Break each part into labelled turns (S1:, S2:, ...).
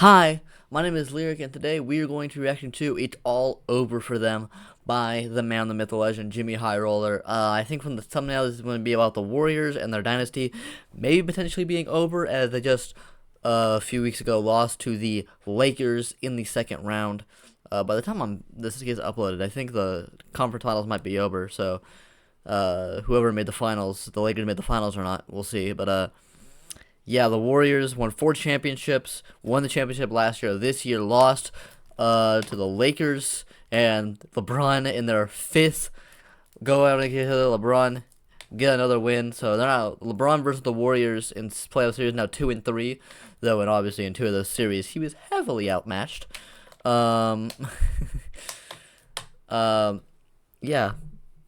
S1: Hi, my name is Lyric, and today we are going to be reacting to "It's All Over for Them" by the man, the myth, the legend, Jxmyhighroller. I think from the thumbnail, this is going to be about the Warriors and their dynasty, maybe potentially being over, as they just a few weeks ago lost to the Lakers in the second round. By the time this gets uploaded, I think the conference finals might be over. So, whoever made the finals, the Lakers made the finals or not, we'll see. But yeah, the Warriors won 4 championships, won the championship last year. This year lost to the Lakers, and LeBron in their 5th go out and get LeBron get another win. So they're now LeBron versus the Warriors in playoff series now 2-3, though, and obviously in 2 of those series he was heavily outmatched. Yeah.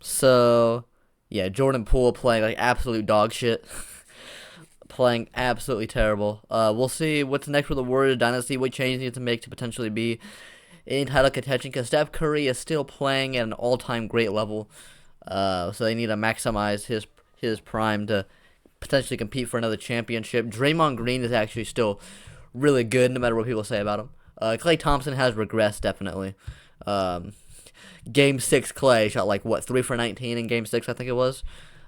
S1: So yeah, Jordan Poole playing like absolute dog shit. Playing absolutely terrible. We'll see what's next for the Warriors dynasty, what changes they need to make to potentially be in title contention, because Steph Curry is still playing at an all-time great level. So they need to maximize his prime to potentially compete for another championship. Draymond Green is actually still really good, no matter what people say about him. Klay Thompson has regressed, definitely. Game 6 Klay shot like, what, 3 for 19 in Game 6, I think it was.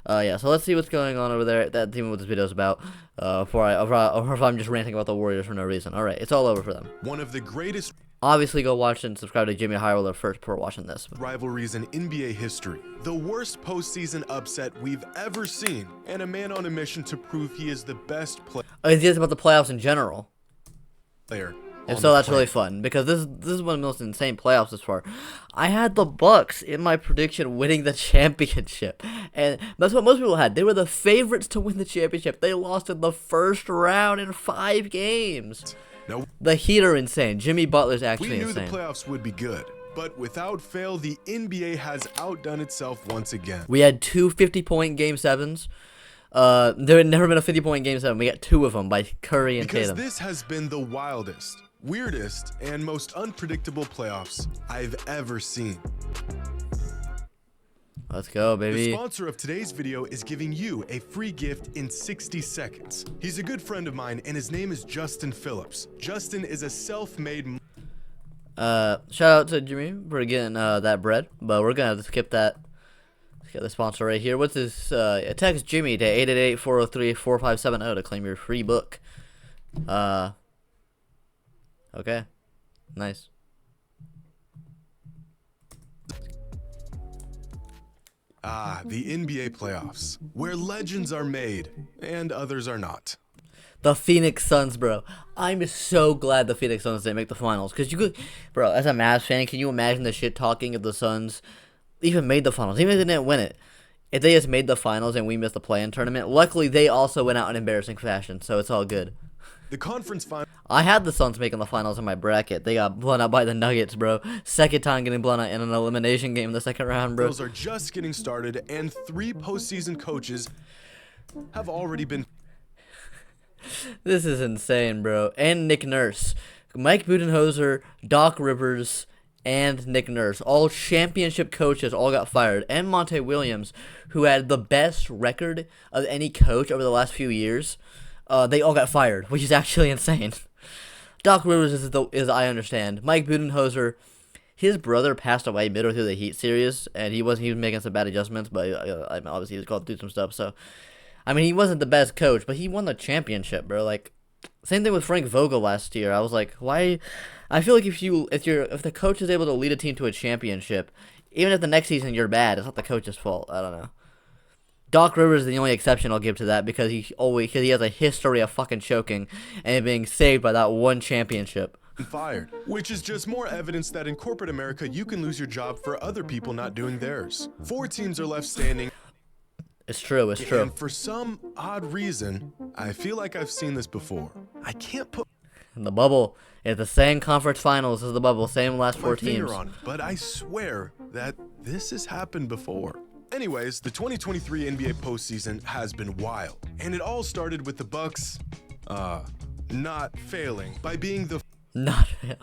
S1: Yeah, so let's see what's going on over there. That's even what this video is about. Or if I'm just ranting about the Warriors for no reason. Alright, it's all over for them.
S2: One of the greatest
S1: Obviously, go watch and subscribe to Jxmyhighroller first before watching this.
S2: rivalries in NBA history. The worst postseason upset we've ever seen. And a man on a mission to prove he is the best
S1: It's just about the playoffs in general.
S2: player.
S1: And so that's really fun, because this is one of the most insane playoffs this far. I had the Bucks in my prediction winning the championship, and that's what most people had. They were the favorites to win the championship. They lost in the first round in 5 games.
S2: No,
S1: The Heat are insane. Jimmy Butler's actually
S2: we knew
S1: insane.
S2: the playoffs would be good, but without fail, the NBA has outdone itself once again.
S1: We had 2 50-point Game 7s. There had never been a 50-point Game 7. We got 2 of them by Curry and
S2: Because
S1: Tatum.
S2: this has been the wildest, weirdest, and most unpredictable playoffs I've ever seen.
S1: Let's go,
S2: The
S1: baby.
S2: sponsor of today's video is giving you a free gift in 60 seconds. He's a good friend of mine, and his name is Justin Phillips. Justin is a self-made...
S1: Shout out to Jimmy for getting that bread, but we're gonna have to skip that. Let's get the sponsor right here. What's this? Text Jimmy to 888-403-4570 to claim your free book. Okay, nice.
S2: The NBA playoffs, where legends are made and others are not.
S1: The Phoenix Suns, bro. I'm so glad the Phoenix Suns didn't make the finals, because you could, bro, as a Mavs fan, can you imagine the shit talking if the Suns even made the finals, even if they didn't win it? If they just made the finals and we missed the play-in tournament, luckily they also went out in embarrassing fashion, so it's all good.
S2: The conference final
S1: I had the Suns making the finals in my bracket. They got blown out by the Nuggets, bro. Second time getting blown out in an elimination game in the second round, bro.
S2: are just getting started, and 3 postseason coaches have already been...
S1: This is insane, bro. And Nick Nurse. Mike Budenholzer, Doc Rivers, and Nick Nurse. All championship coaches all got fired. And Monte Williams, who had the best record of any coach over the last few years, they all got fired, which is actually insane. Doc Rivers is I understand. Mike Budenholzer, his brother passed away midway through the Heat series, and he was making some bad adjustments, but obviously he was called to do some stuff. So, I mean, he wasn't the best coach, but he won the championship, bro. Like, same thing with Frank Vogel last year. I was like, why? I feel like if the coach is able to lead a team to a championship, even if the next season you're bad, it's not the coach's fault. I don't know. Doc Rivers is the only exception I'll give to that, because he has a history of fucking choking and being saved by that one championship.
S2: fired, which is just more evidence that in corporate America you can lose your job for other people not doing theirs. 4 teams are left standing.
S1: It's true, it's true.
S2: And for some odd reason, I feel like I've seen this before. I can't put
S1: The bubble is the same conference finals as the bubble, same last 4
S2: my finger
S1: teams.
S2: on it, but I swear that this has happened before. Anyways, the 2023 NBA postseason has been wild, and it all started with the Bucks, not failing by being the
S1: Not really.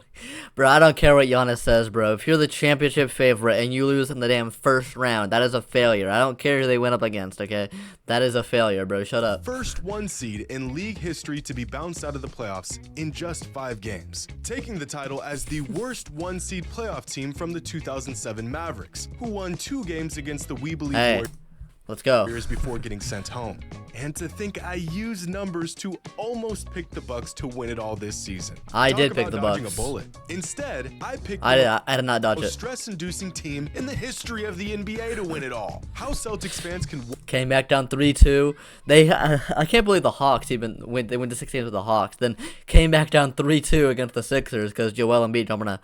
S1: Bro, I don't care what Giannis says, bro. If you're the championship favorite and you lose in the damn first round, that is a failure. I don't care who they went up against, okay? That is a failure, bro. Shut up.
S2: First one seed in league history to be bounced out of the playoffs in just 5 games, taking the title as the worst one seed playoff team from the 2007 Mavericks, who won 2 games against the We Believe
S1: Hey,
S2: Warriors
S1: let's go.
S2: before getting sent home. And to think I used numbers to almost pick the Bucks to win it all this season.
S1: I
S2: Talk
S1: did pick
S2: about
S1: the
S2: dodging
S1: Bucks.
S2: a bullet. Instead, I picked
S1: I did not dodge
S2: the most
S1: it.
S2: stress-inducing team in the history of the NBA to win it all. How Celtics fans can
S1: Came back down 3-2. I can't believe the Hawks even went. They went to 6 games with the Hawks. Then came back down 3-2 against the Sixers because Joel Embiid jumping a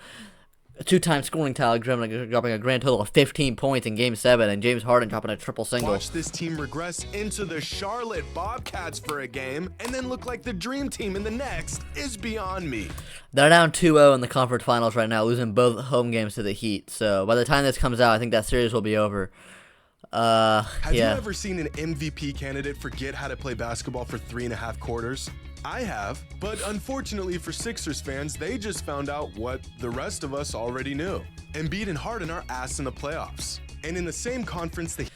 S1: 2-time scoring tally, dropping a grand total of 15 points in Game 7, and James Harden dropping a triple single.
S2: watch this team regress into the Charlotte Bobcats for a game and then look like the dream team in the next is beyond me.
S1: They're down 2-0 in the conference finals right now, losing both home games to the Heat. So by the time this comes out, I think that series will be over.
S2: Have you
S1: Yeah.
S2: ever seen an MVP candidate forget how to play basketball for 3.5 quarters? I have, but unfortunately for Sixers fans, they just found out what the rest of us already knew. Embiid and Harden are ass in the playoffs. And in the same conference, the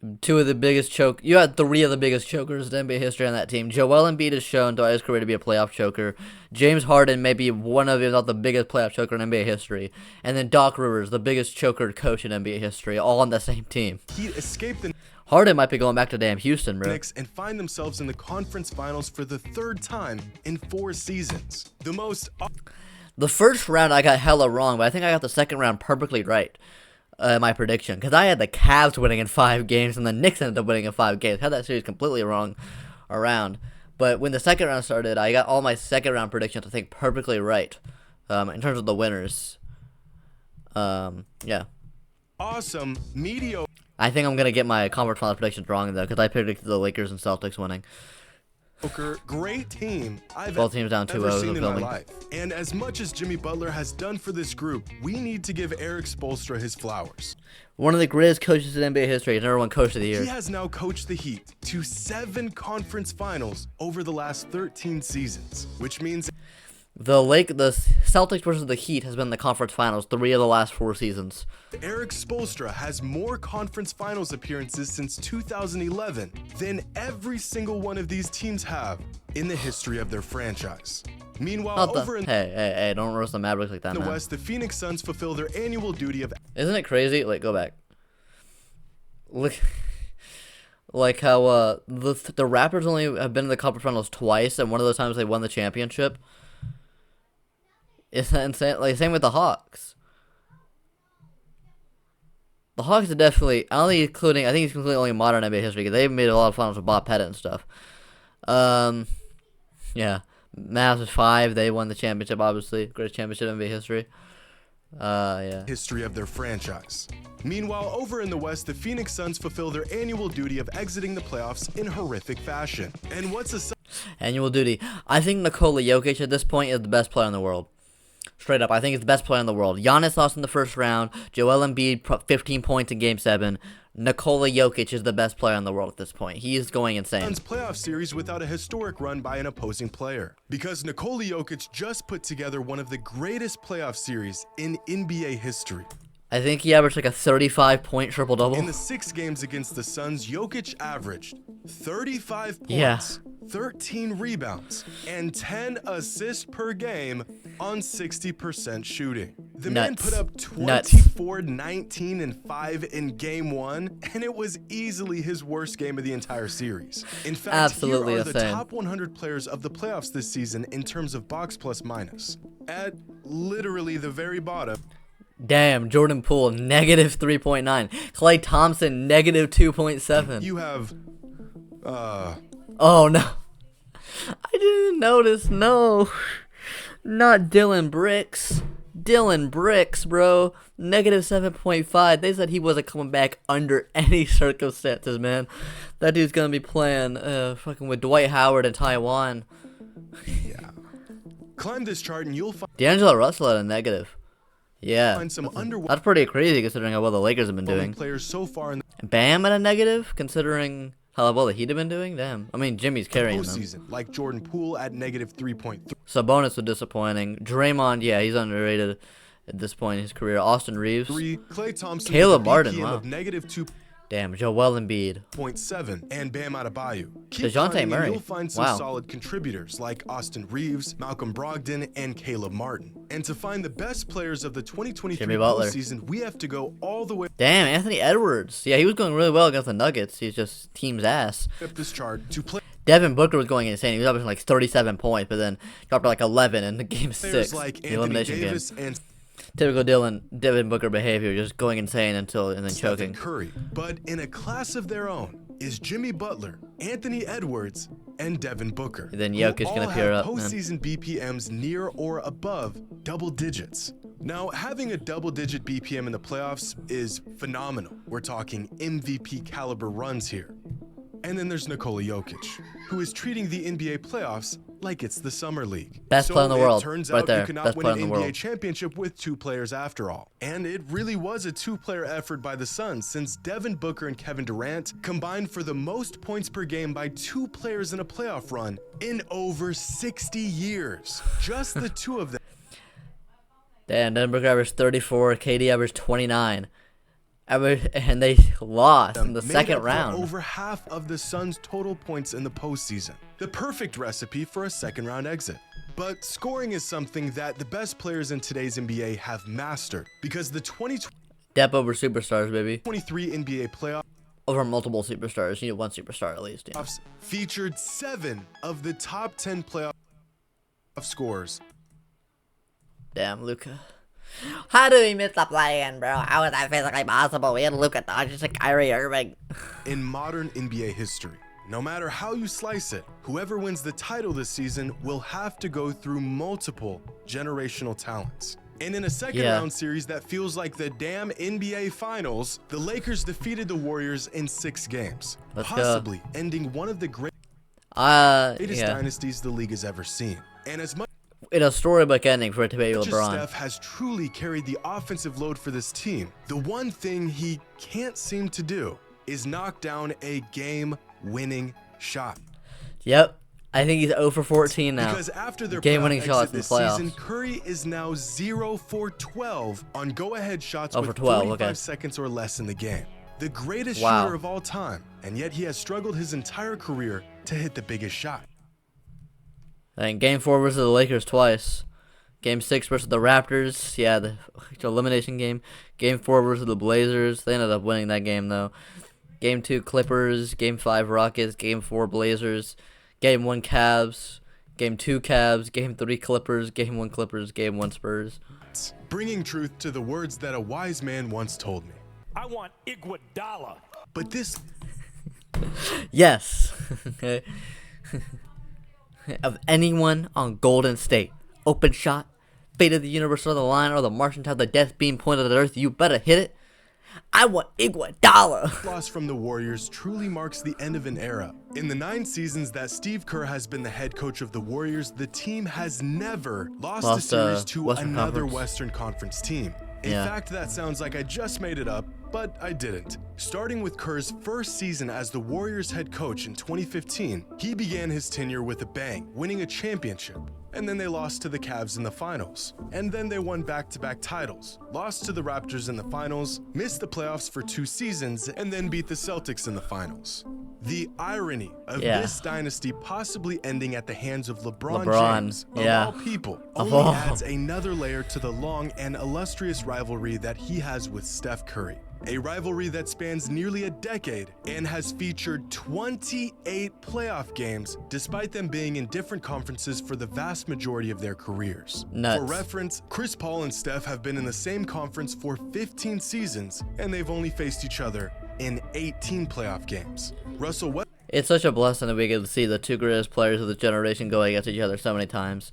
S1: You had 3 of the biggest chokers in NBA history on that team. Joel Embiid has shown throughout his career to be a playoff choker. James Harden may be one of, if not the biggest playoff choker in NBA history. And then Doc Rivers, the biggest choker coach in NBA history, all on the same team.
S2: Heat escaped the
S1: Harden might be going back to damn Houston, bro.
S2: Knicks and find themselves in the conference finals for the 3rd time in 4 seasons.
S1: The first round I got hella wrong, but I think I got the second round perfectly right. My prediction, because I had the Cavs winning in 5 games and the Knicks ended up winning in 5 games. Had that series completely wrong around. But when the second round started, I got all my second round predictions, I think, perfectly right in terms of the winners. Yeah.
S2: awesome, mediocre
S1: I think I'm going to get my conference finals predictions wrong, though, because I predicted the Lakers and Celtics winning.
S2: great team I've
S1: Both teams down 2-0
S2: ever seen in my
S1: filming.
S2: life. And as much as Jimmy Butler has done for this group, we need to give Eric Spoelstra his flowers.
S1: One of the greatest coaches in NBA history, number 1 coach of the year.
S2: He has now coached the Heat to 7 conference finals over the last 13 seasons, which means
S1: The Celtics versus the Heat has been in the conference finals 3 of the last 4 seasons.
S2: Eric Spoelstra has more conference finals appearances since 2011 than every single one of these teams have in the history of their franchise. Meanwhile, over in
S1: Hey, don't roast the Mavericks like that,
S2: the
S1: man.
S2: West, the Phoenix Suns fulfill their annual duty of
S1: Isn't it crazy? Like, go back. Look, like how the Raptors only have been in the conference finals twice, and one of those times they won the championship. Isn't that insane? Like, same with the Hawks. The Hawks are definitely, I think he's including only modern NBA history, because they've made a lot of finals with Bob Pettit and stuff. Yeah. Mavs is 5, they won the championship, obviously. Greatest championship in NBA history. Yeah.
S2: history of their franchise. Meanwhile, over in the West, the Phoenix Suns fulfill their annual duty of exiting the playoffs in horrific fashion. And what's a
S1: Annual duty. I think Nikola Jokic at this point is the best player in the world. Straight up, I think he's the best player in the world. Giannis lost in the first round. Joel Embiid, 15 points in Game 7. Nikola Jokic is the best player in the world at this point. He is going insane.
S2: Suns playoff series without a historic run by an opposing player? Because Nikola Jokic just put together one of the greatest playoff series in NBA history.
S1: I think he averaged like a 35-point triple-double.
S2: In the 6 games against the Suns, Jokic averaged 35 points,
S1: Yeah.
S2: 13 rebounds, and 10 assists per game on 60% shooting. The man
S1: Nuts.
S2: put up
S1: Nuts.
S2: 24, 19, and 5 in Game 1, and it was easily his worst game of the entire series. In fact,
S1: Absolutely
S2: here are the
S1: insane.
S2: top 100 players of the playoffs this season in terms of box plus minus. At literally the very bottom,
S1: Damn, Jordan Poole, negative 3.9. Klay Thompson, negative 2.7.
S2: you have,
S1: Oh, no. I didn't notice, no. Not Dylan Bricks. Dylan Bricks, bro. Negative 7.5. They said he wasn't coming back under any circumstances, man. That dude's gonna be playing fucking with Dwight Howard in Taiwan.
S2: climb this chart and you'll
S1: D'Angelo Russell at a negative. Yeah.
S2: find some underwhelming
S1: That's pretty crazy considering how well the Lakers have been doing.
S2: players so far in
S1: Bam at a negative, considering How well he'd have been doing? Damn. I mean, Jimmy's carrying them.
S2: Postseason, like Jordan Poole at negative 3.3.
S1: Sabonis was disappointing. Draymond, yeah, he's underrated at this point in his career. Austin Reeves.
S2: Klay Thompson,
S1: Caleb
S2: with a
S1: Martin,
S2: BPM
S1: wow.
S2: of negative 2.7,
S1: Damn, Joel Embiid.
S2: and Bam Adebayo. Keep
S1: DeJounte
S2: climbing and
S1: Murray.
S2: You'll find some
S1: Wow.
S2: solid contributors like Austin Reeves, Malcolm Brogdon, and Caleb Martin. And to find the best players of the 2023
S1: Jimmy Butler.
S2: postseason, we have to go all the way
S1: Damn, Anthony Edwards. Yeah, he was going really well against the Nuggets. He's just team's ass.
S2: up this chart to play
S1: Devin Booker was going insane. He was up to like 37 points, but then dropped to like 11 in the game
S2: players
S1: 6,
S2: like
S1: the
S2: Anthony
S1: elimination game.
S2: Davis and
S1: Typical Devin Booker behavior, just going insane and then choking.
S2: Stephen Curry. But in a class of their own is Jimmy Butler, Anthony Edwards, and Devin Booker.
S1: Then
S2: who
S1: Jokic
S2: all
S1: gonna pair
S2: have
S1: up, man.
S2: postseason BPMs near or above double digits. Now, having a double-digit BPM in the playoffs is phenomenal. We're talking MVP caliber runs here. And then there's Nikola Jokic, who is treating the NBA playoffs like it's the summer league.
S1: Best player in the world,
S2: Turns
S1: right
S2: out
S1: there.
S2: you cannot
S1: Best
S2: win
S1: player
S2: an
S1: in the
S2: NBA
S1: world.
S2: championship with 2 players after all. And it really was a 2-player effort by the Suns, since Devin Booker and Kevin Durant combined for the most points per game by 2 players in a playoff run in over 60 years. Just the 2 of them.
S1: Damn, Devin Booker averaged 34, KD averaged 29. And they lost in the
S2: made
S1: second
S2: up for
S1: round.
S2: over half of the Suns' total points in the postseason. The perfect recipe for a second-round exit. But scoring is something that the best players in today's NBA have mastered, because the 2023
S1: Depth over superstars, baby.
S2: NBA playoffs
S1: Over multiple superstars. You need one superstar at least. Yeah.
S2: featured 7 of the top 10 playoff scorers.
S1: Damn, Luka. How did we miss the play-in, bro? How is that physically possible? We had Luka Doncic and Kyrie Irving.
S2: In modern NBA history, no matter how you slice it, whoever wins the title this season will have to go through multiple generational talents. And in a second-round series that feels like the damn NBA Finals, the Lakers defeated the Warriors in 6 games, possibly ending one of the greatest dynasties the league has ever seen. And as much
S1: In a storybook ending for it to be
S2: as
S1: LeBron.
S2: Steph has truly carried the offensive load for this team, the one thing he can't seem to do is knock down a game-winning shot.
S1: Yep. I think he's 0 for 14 now.
S2: Because after their
S1: Game-winning
S2: playoff
S1: shots
S2: exit
S1: in the
S2: this
S1: playoffs.
S2: season, Curry is now 0 for 12 on go-ahead shots
S1: 0
S2: with
S1: for 12,
S2: 45
S1: okay.
S2: seconds or less in the game. The greatest
S1: Wow.
S2: shooter of all time, and yet he has struggled his entire career to hit the biggest shot.
S1: And Game 4 versus the Lakers twice. Game 6 versus the Raptors. Yeah, the elimination game. Game 4 versus the Blazers. They ended up winning that game, though. Game 2 Clippers. Game 5 Rockets. Game 4 Blazers. Game 1 Cavs. Game 2 Cavs. Game 3 Clippers. Game 1 Clippers. Game 1 Spurs.
S2: Bringing truth to the words that a wise man once told me.
S3: I want Iguodala.
S2: But this
S1: Yes. Okay. Of anyone on Golden State. Open shot. Fate of the universe or the line or the Martian have the death beam pointed at Earth. You better hit it. I want Iguodala.
S2: loss from the Warriors truly marks the end of an era. In the 9 seasons that Steve Kerr has been the head coach of the Warriors, the team has never lost a series to
S1: Western
S2: another
S1: Conference.
S2: Western Conference team. In
S1: Yeah.
S2: fact, that sounds like I just made it up, but I didn't. Starting with Kerr's first season as the Warriors head coach in 2015, he began his tenure with a bang, winning a championship. And then they lost to the Cavs in the finals. And then they won back-to-back titles, lost to the Raptors in the finals, missed the playoffs for 2 seasons, and then beat the Celtics in the finals. The irony of this dynasty possibly ending at the hands of LeBron James, of all people, only adds another layer to the long and illustrious rivalry that he has with Steph Curry. A rivalry that spans nearly a decade and has featured 28 playoff games, despite them being in different conferences for the vast majority of their careers.
S1: Nuts.
S2: For reference, Chris Paul and Steph have been in the same conference for 15 seasons, and they've only faced each other in 18 playoff games. Russell Westbrook
S1: It's such a blessing that we get to see the 2 greatest players of the generation go against each other so many times.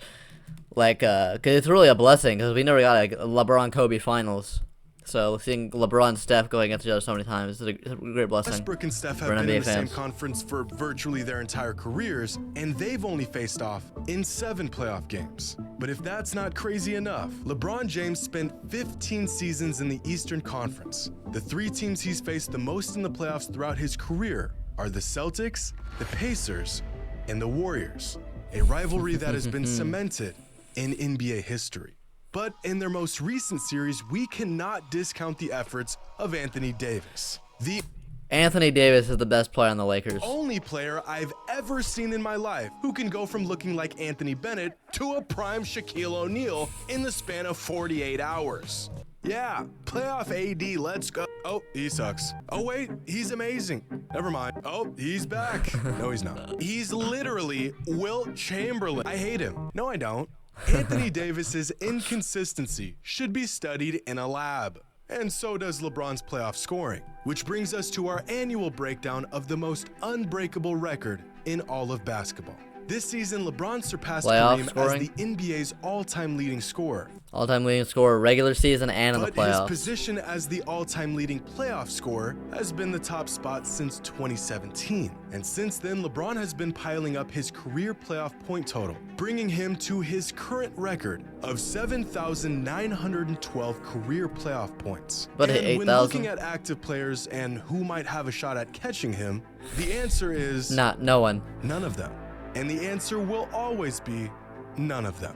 S1: Like, cause it's really a blessing because we never got a LeBron Kobe finals. So seeing LeBron and Steph going against each other so many times is a great blessing.
S2: Westbrook and Steph have
S1: for
S2: been
S1: NBA
S2: in the same
S1: fans.
S2: conference for virtually their entire careers, and they've only faced off in 7 playoff games. But if that's not crazy enough, LeBron James spent 15 seasons in the Eastern Conference. The 3 teams he's faced the most in the playoffs throughout his career are the Celtics, the Pacers, and the Warriors, a rivalry that has been cemented in NBA history. But in their most recent series, we cannot discount the efforts of Anthony Davis. The
S1: Anthony Davis is the best player on the Lakers.
S2: only player I've ever seen in my life who can go from looking like Anthony Bennett to a prime Shaquille O'Neal in the span of 48 hours. Yeah, playoff AD, let's go. Oh, he sucks. Oh wait, he's amazing. Never mind. Oh, he's back. No, he's not. He's literally Wilt Chamberlain. I hate him. No, I don't. Anthony Davis's inconsistency should be studied in a lab. And so does LeBron's playoff scoring, which brings us to our annual breakdown of the most unbreakable record in all of basketball. This season, LeBron surpassed
S1: Playoff
S2: Kareem
S1: scoring?
S2: as the NBA's all-time leading scorer.
S1: All-time leading scorer, regular season and in the
S2: But his
S1: playoffs.
S2: position as the all-time leading playoff scorer has been the top spot since 2017. And since then, LeBron has been piling up his career playoff point total, bringing him to his current record of 7,912 career playoff points.
S1: But
S2: and
S1: hit
S2: when
S1: 8,000?
S2: looking at active players and who might have a shot at catching him, the answer is
S1: No one.
S2: none of them. And the answer will always be none of them.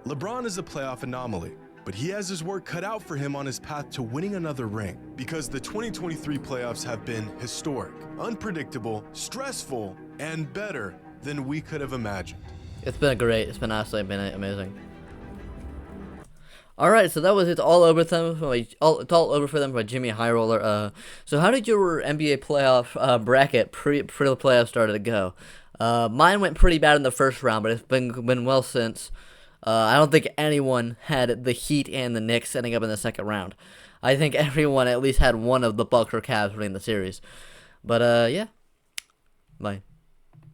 S2: LeBron is a playoff anomaly, but he has his work cut out for him on his path to winning another ring, because the 2023 playoffs have been historic, unpredictable, stressful, and better than we could have imagined.
S1: It's been great. It's been absolutely been amazing. All right, so that was it's all over them. It's all over for them by Jxmyhighroller. So how did your NBA playoff bracket pre the playoffs started to go? Mine went pretty bad in the first round, but it's been well since. I don't think anyone had the Heat and the Knicks ending up in the second round. I think everyone at least had one of the Bucks or Cavs winning the series. But yeah, bye.